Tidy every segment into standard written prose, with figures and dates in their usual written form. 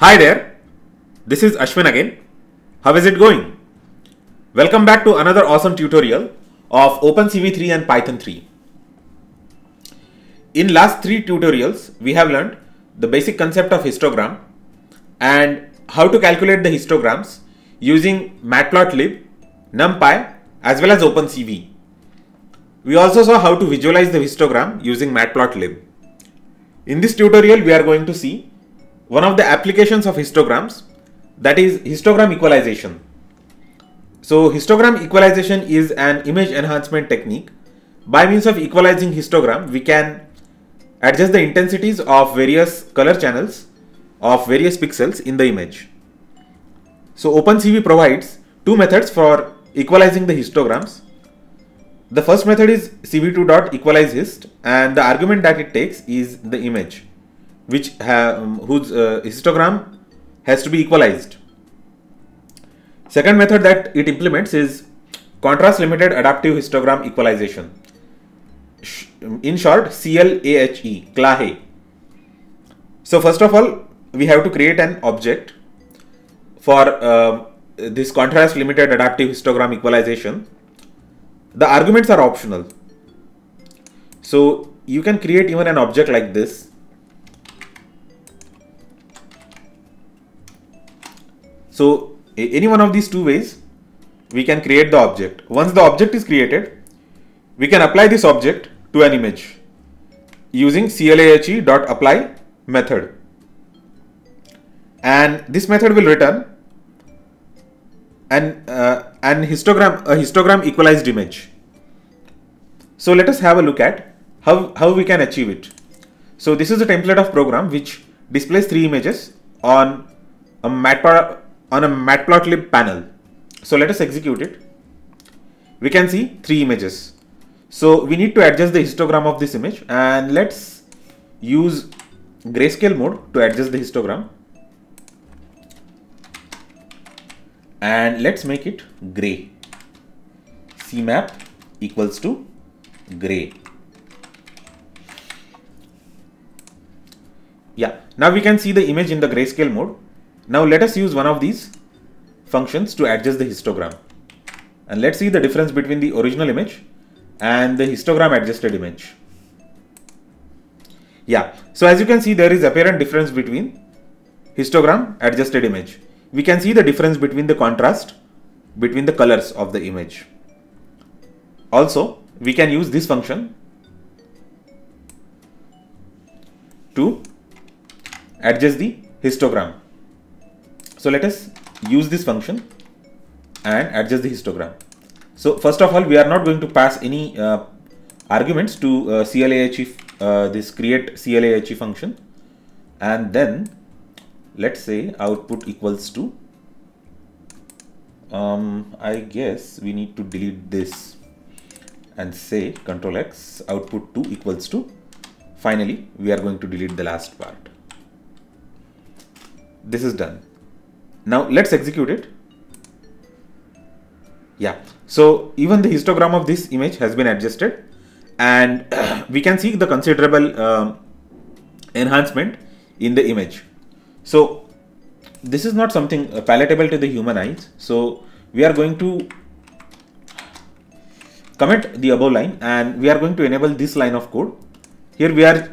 Hi there, this is Ashwin again. How is it going? Welcome back to another awesome tutorial of OpenCV3 and Python 3. In last 3 tutorials, we have learned the basic concept of histogram and how to calculate the histograms using Matplotlib, NumPy as well as OpenCV. We also saw how to visualize the histogram using Matplotlib. In this tutorial, we are going to see one of the applications of histograms, that is histogram equalization. So histogram equalization is an image enhancement technique. By means of equalizing histogram, we can adjust the intensities of various color channels of various pixels in the image. So OpenCV provides 2 methods for equalizing the histograms. The first method is cv2.equalizeHist, and the argument that it takes is the image whose histogram has to be equalized. Second method that it implements is contrast limited adaptive histogram equalization. In short, CLAHE. So first of all, we have to create an object for this contrast limited adaptive histogram equalization. The arguments are optional. So you can create even an object like this. So any one of these 2 ways we can create the object. Once the object is created, we can apply this object to an image using CLAHE.apply method, and this method will return a histogram equalized image. So let us have a look at how we can achieve it. So this is a template of program which displays 3 images on a Matplotlib panel. So let us execute it. We can see 3 images. So we need to adjust the histogram of this image, and let's use grayscale mode to adjust the histogram, and let's make it gray. CMap equals to gray. Yeah, now we can see the image in the grayscale mode. Now let us use one of these functions to adjust the histogram, and let's see the difference between the original image and the histogram adjusted image. Yeah, so as you can see, there is apparent difference between histogram adjusted image. We can see the difference between the contrast between the colors of the image. Also, we can use this function to adjust the histogram. So let us use this function and adjust the histogram. So first of all, we are not going to pass any arguments to CLAHE, this create CLAHE function, and then let's say output equals to, I guess we need to delete this and say Control X, output 2 equals to, finally we are going to delete the last part. This is done. Now let's execute it. Yeah, so even the histogram of this image has been adjusted, and we can see the considerable enhancement in the image. So this is not something palatable to the human eyes. So we are going to comment the above line, and we are going to enable this line of code. Here we are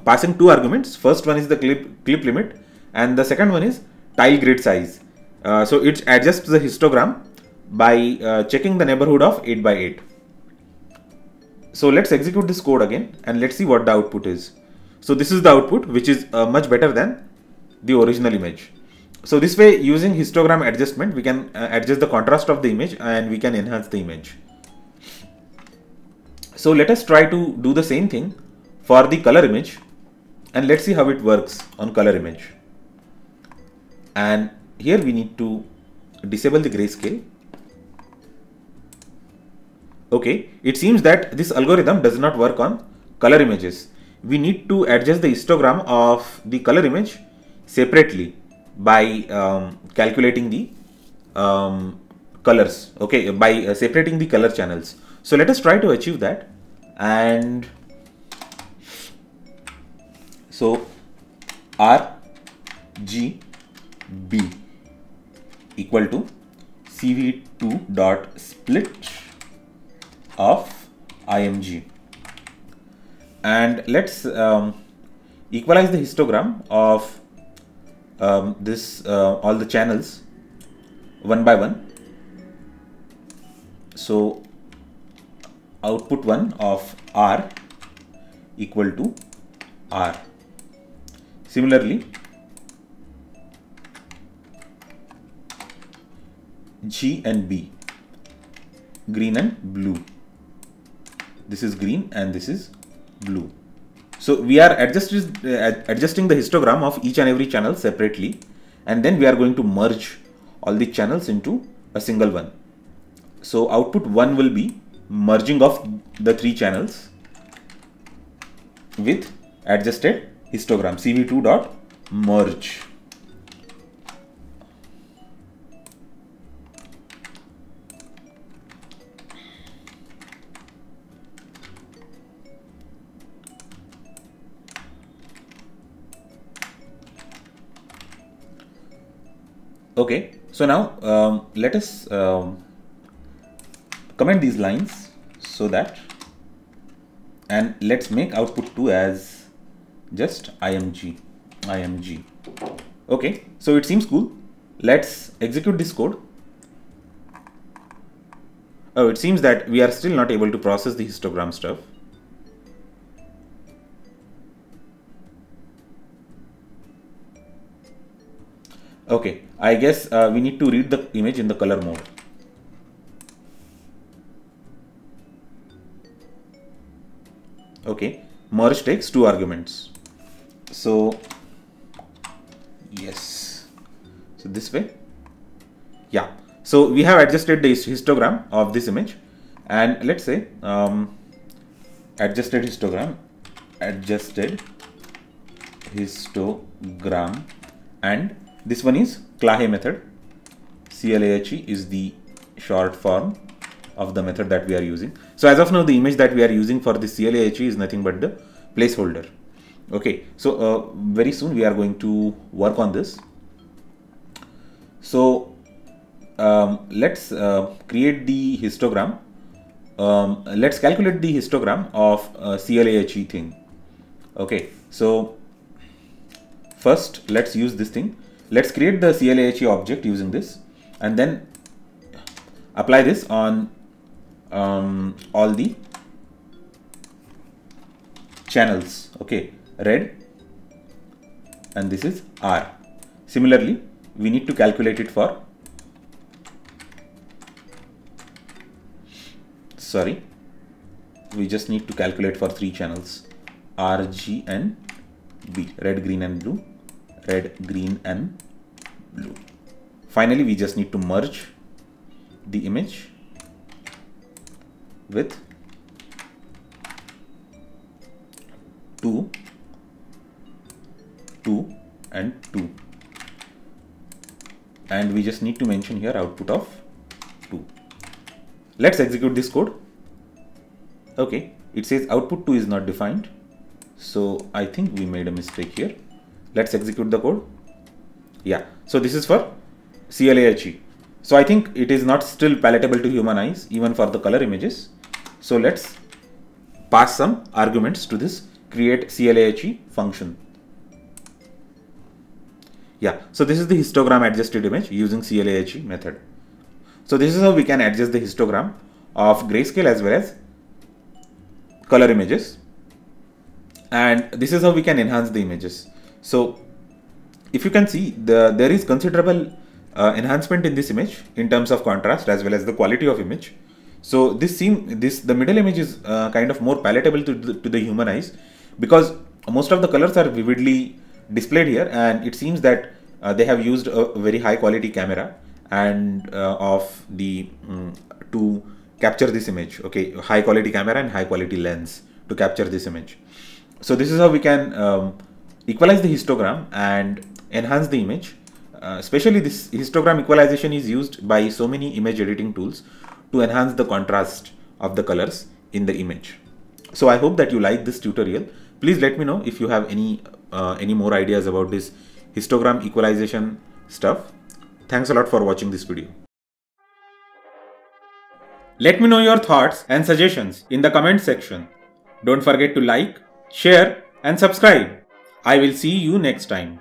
passing 2 arguments. First one is the clip limit, and the second one is tile grid size. So it adjusts the histogram by checking the neighborhood of 8 by 8. So let's execute this code again, and let's see what the output is. So this is the output, which is much better than the original image. So this way, using histogram adjustment, we can adjust the contrast of the image, and we can enhance the image. So let us try to do the same thing for the color image, and let's see how it works on color image. And here we need to disable the grayscale. Okay, it seems that this algorithm does not work on color images. We need to adjust the histogram of the color image separately by calculating the colors. Okay, by separating the color channels. So let us try to achieve that. And so R GB equal to CV2 dot split of IMG. And let's equalize the histogram of all the channels one by one. So output 1 of R equal to R. Similarly, G and B, green and blue. This is green and this is blue. So we are adjusting the histogram of each and every channel separately, and then we are going to merge all the channels into a single one. So output 1 will be merging of the 3 channels with adjusted histogram, CV2 dot merge. Okay, so now let us comment these lines so that, and let's make output 2 as just IMG. Okay, so it seems cool. Let's execute this code. Oh, it seems that we are still not able to process the histogram stuff. Okay, I guess we need to read the image in the color mode. Okay, merge takes 2 arguments. So yes, so this way. Yeah, so we have adjusted the histogram of this image, and let's say adjusted histogram, and this one is Clahe method. CLAHE is the short form of the method that we are using. So as of now, the image that we are using for the CLAHE is nothing but the placeholder. Okay, so very soon we are going to work on this. So let's create the histogram. Let's calculate the histogram of CLAHE thing. Okay, so first let's use this thing. Let's create the CLAHE object using this, and then apply this on all the channels. Okay, red, and this is R. Similarly, we need to calculate it for, we just need to calculate for 3 channels, R, G and B, red, green and blue, red, green and blue. Finally, we just need to merge the image with 2, 2 and 2, and we just need to mention here output of 2. Let's execute this code. Okay, it says output 2 is not defined, so I think we made a mistake here. Let's execute the code. Yeah, so this is for CLAHE. So I think it is not still palatable to human eyes even for the color images. So let's pass some arguments to this create CLAHE function. Yeah, so this is the histogram adjusted image using CLAHE method. So this is how we can adjust the histogram of grayscale as well as color images, and this is how we can enhance the images. So if you can see, there is considerable enhancement in this image in terms of contrast as well as the quality of image. So the middle image is kind of more palatable to the human eyes, because most of the colors are vividly displayed here, and it seems that they have used a very high quality camera and to capture this image. Okay, high quality camera and high quality lens to capture this image. So this is how we can equalize the histogram and enhance the image. Especially this histogram equalization is used by so many image editing tools to enhance the contrast of the colors in the image. So I hope that you like this tutorial. Please let me know if you have any more ideas about this histogram equalization stuff. Thanks a lot for watching this video. Let me know your thoughts and suggestions in the comment section. Don't forget to like, share and subscribe. I will see you next time.